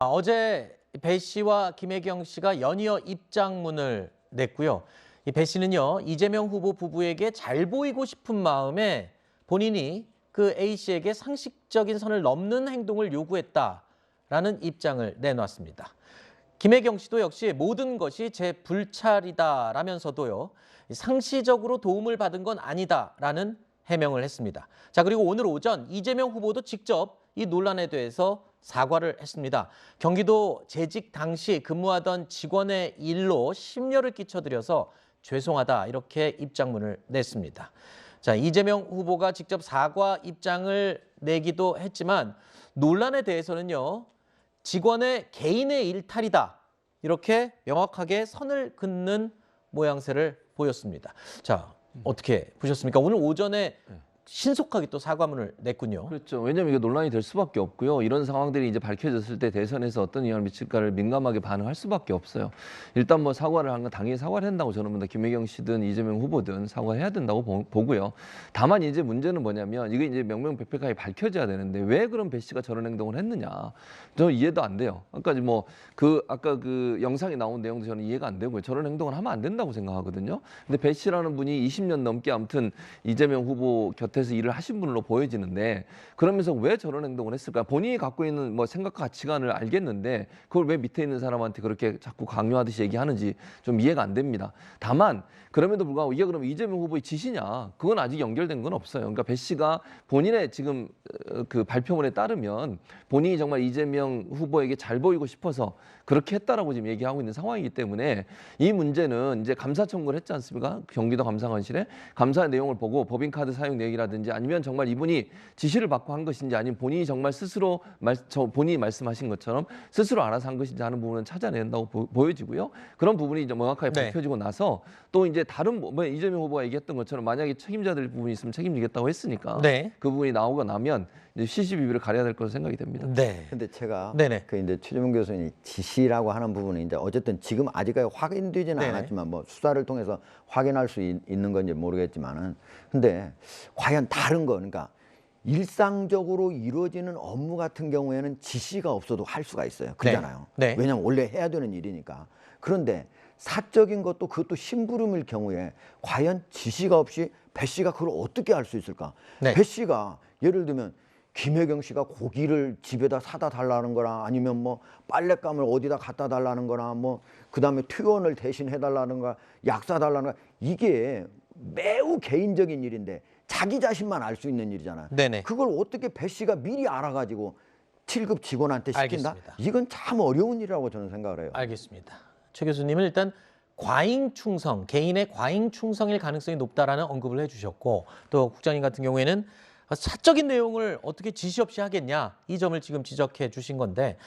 어제 배 씨와 김혜경 씨가 연이어 입장문을 냈고요. 이 배 씨는요, 이재명 후보 부부에게 잘 보이고 싶은 마음에 본인이 그 A 씨에게 상식적인 선을 넘는 행동을 요구했다라는 입장을 내놨습니다. 김혜경 씨도 역시 모든 것이 제 불찰이다라면서도요, 상시적으로 도움을 받은 건 아니다라는 해명을 했습니다. 자, 그리고 오늘 오전 이재명 후보도 직접 이 논란에 대해서 사과를 했습니다. 경기도 재직 당시 근무하던 직원의 일로 심려를 끼쳐드려서 죄송하다 이렇게 입장문을 냈습니다. 자, 이재명 후보가 직접 사과 입장을 내기도 했지만 논란에 대해서는요. 직원의 개인의 일탈이다. 이렇게 명확하게 선을 긋는 모양새를 보였습니다. 자, 어떻게 보셨습니까? 오늘 오전에 신속하게 또 사과문을 냈군요. 그렇죠. 왜냐하면 이게 논란이 될 수밖에 없고요. 이런 상황들이 이제 밝혀졌을 때 대선에서 어떤 영향을 미칠까를 민감하게 반응할 수밖에 없어요. 일단 뭐 사과를 한 건 당연히 사과를 한다고 저는 봅니다. 김혜경 씨든 이재명 후보든 사과해야 된다고 보고요. 다만 이제 문제는 뭐냐면 이게 이제 명명백백하게 밝혀져야 되는데 왜 그런 배 씨가 저런 행동을 했느냐. 저는 이해도 안 돼요. 아까 그 영상에 나온 내용도 저는 이해가 안 되고요. 저런 행동을 하면 안 된다고 생각하거든요. 근데 배 씨라는 분이 20년 넘게 아무튼 이재명 후보 곁에서 일을 하신 분으로 보여지는데 그러면서 왜 저런 행동을 했을까? 본인이 갖고 있는 뭐 생각과 가치관을 알겠는데 그걸 왜 밑에 있는 사람한테 그렇게 자꾸 강요하듯이 얘기하는지 좀 이해가 안 됩니다. 다만 그럼에도 불구하고 이게 그러면 이재명 후보의 지시냐? 그건 아직 연결된 건 없어요. 그러니까 배 씨가 본인의 지금 그 발표문에 따르면 본인이 정말 이재명 후보에게 잘 보이고 싶어서 그렇게 했다라고 지금 얘기하고 있는 상황이기 때문에 이 문제는 이제 감사 청구를 했지 않습니까? 경기도 감사관실에 감사의 내용을 보고 법인카드 사용 내역이라든지 아니면 정말 이분이 지시를 받고 한 것인지 아니면 본인이 정말 스스로 본인이 말씀하신 것처럼 스스로 알아서 한 것인지 하는 부분은 찾아낸다고 보여지고요. 그런 부분이 이제 명확하게 네. 밝혀지고 나서 또 이제 다른 뭐 이재명 후보가 얘기했던 것처럼 만약에 책임져야 될 부분이 있으면 책임지겠다고 했으니까 네. 그 부분이 나오고 나면 이제 시시비비를 가려야 될 것으로 생각이 됩니다. 네. 근데 제가 네네. 그 이제 최재문 교수님 지시라고 하는 부분은 이제 어쨌든 지금 아직까지 확인되지는 네네. 않았지만 뭐 수사를 통해서 확인할 수 있는 건지 모르겠지만은 근데 과연 다른 거 그러니까 일상적으로 이루어지는 업무 같은 경우에는 지시가 없어도 할 수가 있어요. 그잖아요. 네. 왜냐하면 원래 해야 되는 일이니까. 그런데 사적인 것도 그것도 심부름일 경우에 과연 지시가 없이 배 씨가 그걸 어떻게 할 수 있을까? 네. 배 씨가 예를 들면 김혜경 씨가 고기를 집에다 사다 달라는 거나 아니면 뭐 빨랫감을 어디다 갖다 달라는 거나 뭐 그다음에 퇴원을 대신 해달라는 거나 약 사달라는 거 이게 매우 개인적인 일인데 자기 자신만 알 수 있는 일이잖아요. 네네. 그걸 어떻게 배 씨가 미리 알아가지고 7급 직원한테 시킨다? 알겠습니다. 이건 참 어려운 일이라고 저는 생각을 해요. 알겠습니다. 최 교수님은 일단 과잉 충성, 개인의 과잉 충성일 가능성이 높다라는 언급을 해주셨고 또 국장님 같은 경우에는 사적인 내용을 어떻게 지시 없이 하겠냐 이 점을 지금 지적해 주신 건데